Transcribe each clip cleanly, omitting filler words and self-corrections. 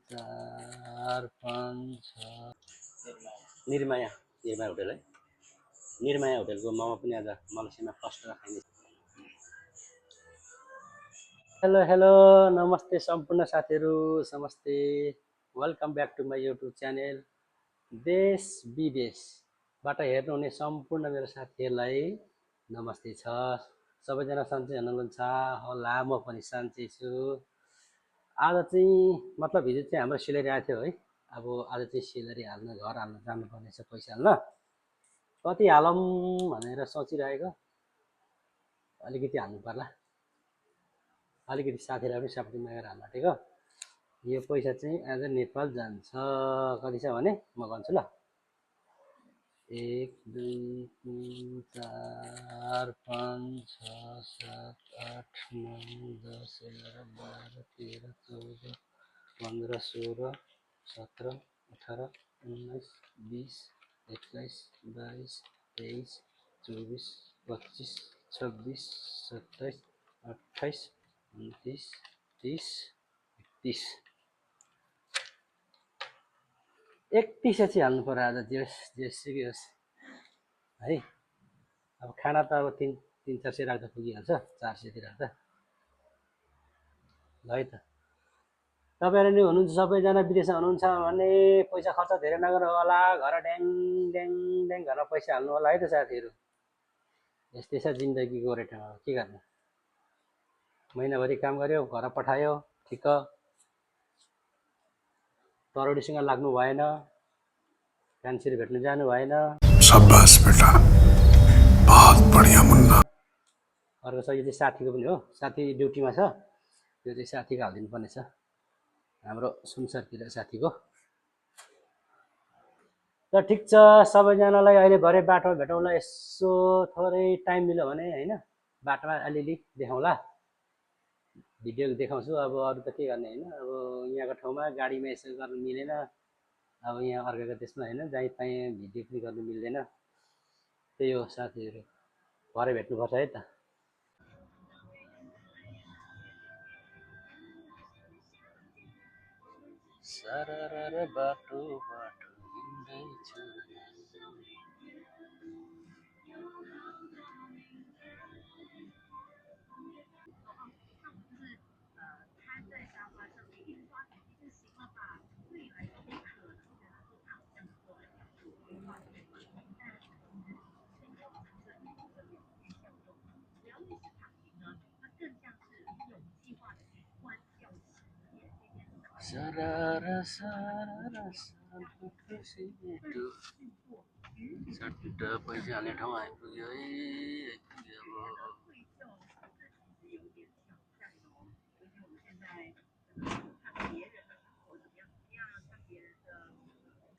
चार पाँच छ निर्माया निर्माया होटल है निर्माया होटलको मोमो पनि आज मलेसियामा फर्स्ट खाइने। हेलो हेलो नमस्ते सम्पूर्ण साथीहरू नमस्ते welcome back to my YouTube channel देश विदेशबाट हेर्नुहुने सम्पूर्ण मेरो साथीहरूलाई नमस्ते छ। सबैजना सन्चै हुनुहुन्छ होला, म पनि सन्चै छु। आज चाहिँ मतलब हिजो चाहिँ हाम्रो सेलेरी आएको थियो है। अब आज चाहिँ सेलेरी हाल्न घर हाल्न जानुपर्ने छ, पैसा हाल्न। कति हालौँ भनेर सोचिरहेको, अलिकति हाल्नु पर्ला, अलिकति साथीलाई पनि सपोर्ट मागेर हाल्नु आँटेको। यो पैसा चाहिँ आज नेपाल जान्छ। कति छ भने म भन्छु ल, 1 2 3 4 5 6 7 8 9 10 11 12 13 14 15 16 17 18 19 20 21 22 23 24 25 26 27 28 29 30 31 31 चाहिँ हाल्नु पर्यो आज। जेसुकै होस् है। अब खाना त अब 300-400 राख्दा पुगिहाल्छ, 400तिर राख्दा ल है त। तपाईँहरू नि हुनुहुन्छ सबैजना विदेशमा हुनुहुन्छ भने पैसा खर्च धेरै नगर्नु होला, घर ड्याङ ड्याङ ड्याङ घरमा पैसा हाल्नु होला है त साथीहरू। यस्तै छ जिन्दगीको रेटमा, के गर्ने। महिनाभरि काम गर्यो, घर पठायो, ठिक्क। तरुडीसँग लाग्नु भएन, मान्छेहरू भेट्नु जानु भएन। शाबाश बेटा, बहुत बढिया मुन्ना। अर्को छ यो चाहिँ साथीको पनि हो, साथी ड्युटीमा छ, यो चाहिँ साथीको हालिदिनु पर्ने छ, हाम्रो सुनसरतिर साथीको। ल ठिक छ, सबैजनालाई अहिले भरे बाटोमा भेटौँला। यसो थोरै टाइम मिल्यो भने होइन, बाटोमा अलिअलि देखाउँला, भिडियो देखाउँछु। अब अरू त के गर्ने होइन। अब यहाँको ठाउँमा गाडीमा यसो गर्नु मिलेन, अब यहाँ अर्काको देशमा होइन, जहीँ तहीँ भिडियो पनि गर्नु मिल्दैन। त्यही हो साथीहरू, भरे भेट्नुपर्छ है त। सरर बाटो बाटो हिँड्दैछु, सरर सरर सरर सट्ट पैसा हाल्ने ठाउँ आइपुग्यो है, आइपुग्यो।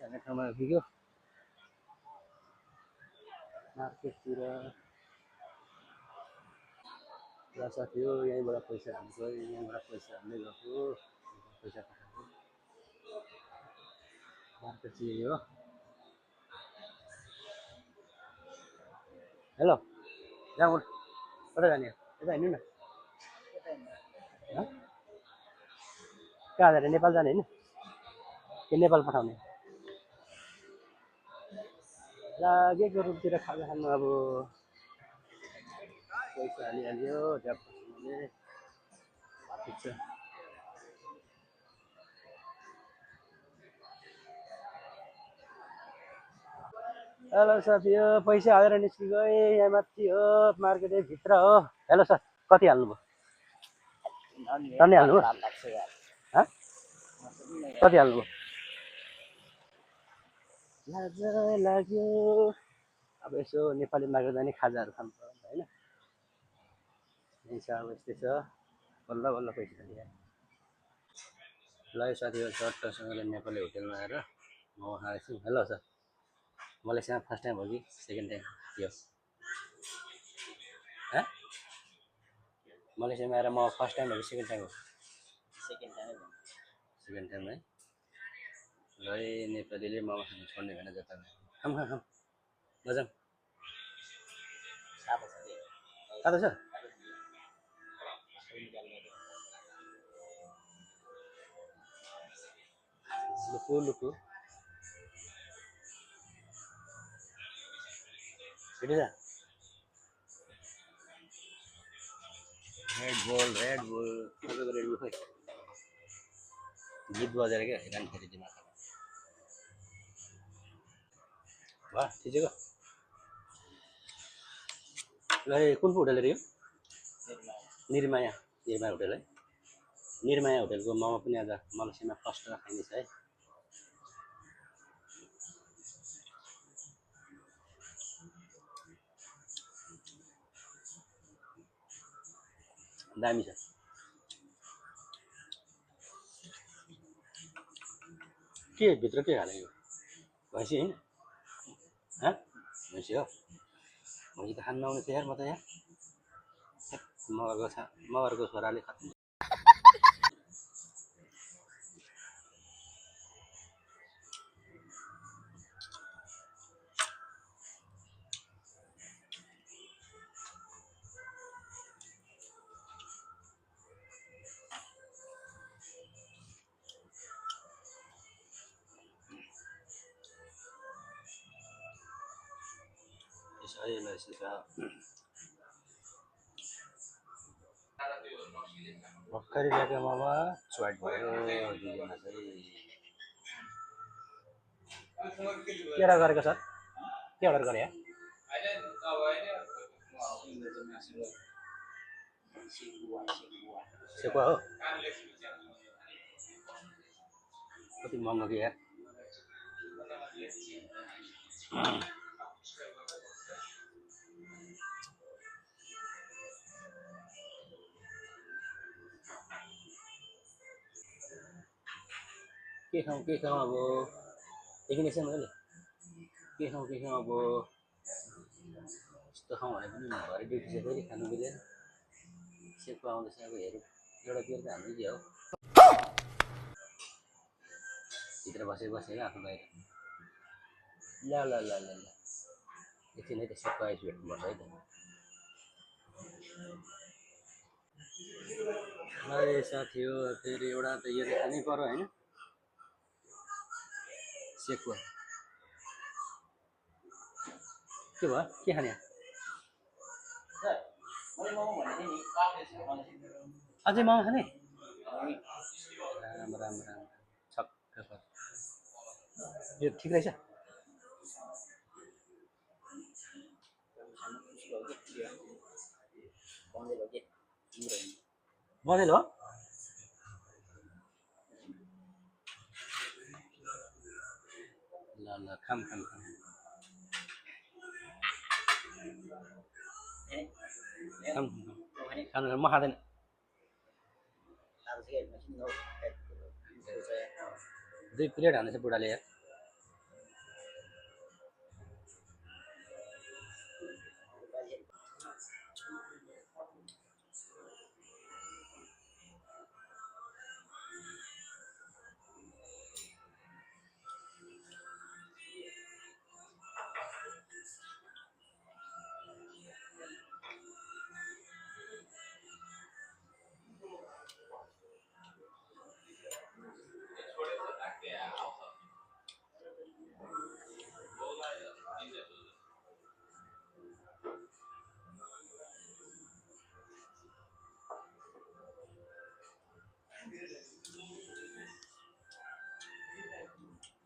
हाल्ने ठाउँमा आइपुग्यो, मार्केटतिर। र साथी हो, यहीँबाट पैसा हाल्छ, यहीँबाट पैसा हाल्दै गएको, पैसा पठाएको। मार्केट चाहिँ यही हो। हेलो, जहाँ कता जाने हो? यता हिँड्नु न। कहाँ जाने? नेपाल जाने होइन कि नेपाल पठाउने? लागेको रुमतिर खाजा खानु। अब पैसा हालिहाल्यो, झ्याप्पले। ठिक छ। हेलो साथी हो, पैसा हालेर निस्किगयो, यहाँ माथि हो, मार्केटै भित्र हो। हेलो सर, कति हाल्नुभयो? टन्नै हाल्नुभयो? कति हाल्नुभयो? लाज लाग्यो। अब यसो नेपाली मार्केट जाने, खाजाहरू खानु पर्यो होइन। यही छ, अब यस्तै छ, बल्ल बल्ल पैसा हाल्यो। ल यो साथीहरू चट्टसँगले नेपाली होटेलमा आएर मोमो खाएको छु। हेलो सर, मलेसियामा फर्स्ट टाइम हो कि सेकेन्ड टाइम? यो मलेसियामा आएर म फर्स्ट टाइम हो कि सेकेन्ड टाइम हो? सेकेन्ड टाइम है। ल नेपालीले मोमो खानु छोड्ने भएन जता खाम खाम खाम बजाम। तातो छ? लुकु लुकु भेटिजा रेड बुल तपाईँको रेड बुल खोइ गीत बजेर क्या हैरान फेरि त्यो माछा वाह ठिकैको ल कुन होटल अरे यो निर्माया होटल है निर्माया होटलको मोमो पनि आज मलेसियामा फर्स्ट खाइनेछ है दामी छ के भित्र के हाल्यो यो भैँसी होइन भैँसी हो भैँसी त खानु नआउने थियो यार म त यहाँ मगरको छोराले खानु भर्खरै ल्याएको मामा स्वाइट भयो दुईजना चाहिँ के अर्डर गरेको सर के अर्डर गरे सेकुवा हो कति महँगो कि यार के खाउँ अब देखिने छ मैले के खाउँ अब यस्तो खाउँ भने पनि भरे ड्युटी चाहिँ फेरि खानु मिलेन सेपको आउँदैछ अब हेरौँ एउटा बियर त हाल्नु के हो भित्र बसेको आफ्नो बाहिर ल एकछिन है त सेपको आइस भेट्नुपर्छ है त अरे साथी हो फेरि एउटा त यो खानै पर्यो होइन सेकुवा के भयो के खाने अझै मोमो खाने राम छक्क यो ठिक रहेछ बँदेल हो ल खाम खानु म खाँदैन दुई प्लेट हाल्दैछ बुढाले यार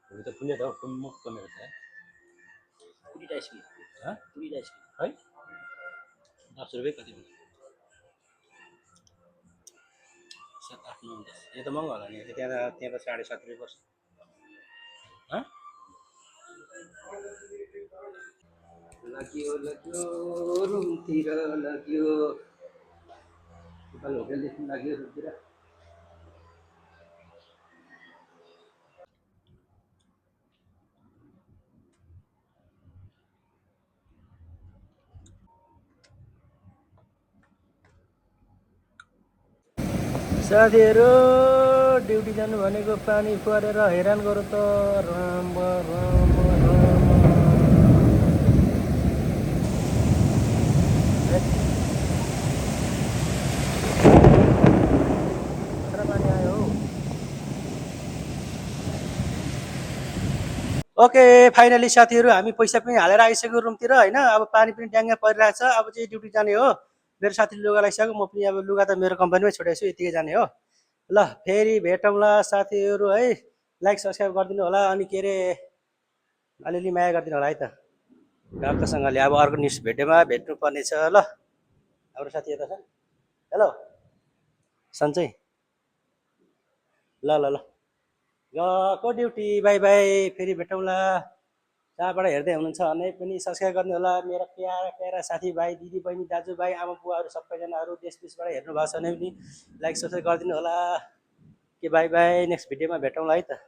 भोलि त फुल्यो त हौ टुम्मुक्क मेरो त पुरी आइसक्रिम है 10 रुपियाँ कति भयो 7, 8, 9, 10 यो त महँगो होला नि त्यहाँ त 7.5 रुपियाँ पर्छ लाग्यो रुमतिर लाग्यो होटेलदेखि लाग्यो रुमतिर साथीहरु ड्युटी जानु भनेको पानी परेर हैरान गरौ त राम पानी आयो ओके फाइनली साथीहरू हामी पैसा पनि हालेर आइसक्यो रुमतिर होइन। अब पानी पनि ड्याङ्ग परिरहेछ। अब चाहिँ ड्युटी जाने हो। मेरो साथीले लुगा लगाइसक्यो, म पनि अब लुगा त मेरो कम्पनीमै छोडेको छु, यतिकै जाने हो। ल फेरि भेटौँला साथीहरू है। लाइक सब्सक्राइब गरिदिनु होला, अनि के अरे अलिअलि माया गरिदिनु होला है त ढक्कसँगले। अब अर्को न्युज भिडियोमा भेट्नु पर्नेछ ल। हाम्रो साथी यता छ। हेलो सन्चै। ल ल ल गएको ड्युटी, बाई बाई, फेरि भेटौँला। जहाँबाट हेर्दै हुनुहुन्छ भने पनि सब्सक्राइब गर्नु होला। मेरा प्यारा प्यारा साथीभाइ, दिदीबहिनी, दाजुभाइ, आमा बुवाहरू सबैजनाहरू देश विदेशबाट हेर्नु भएको छ भने पनि लाइक सब्सक्राइब गरिदिनु होला। के बाई बाई, नेक्स्ट भिडियोमा भेटौँला है त।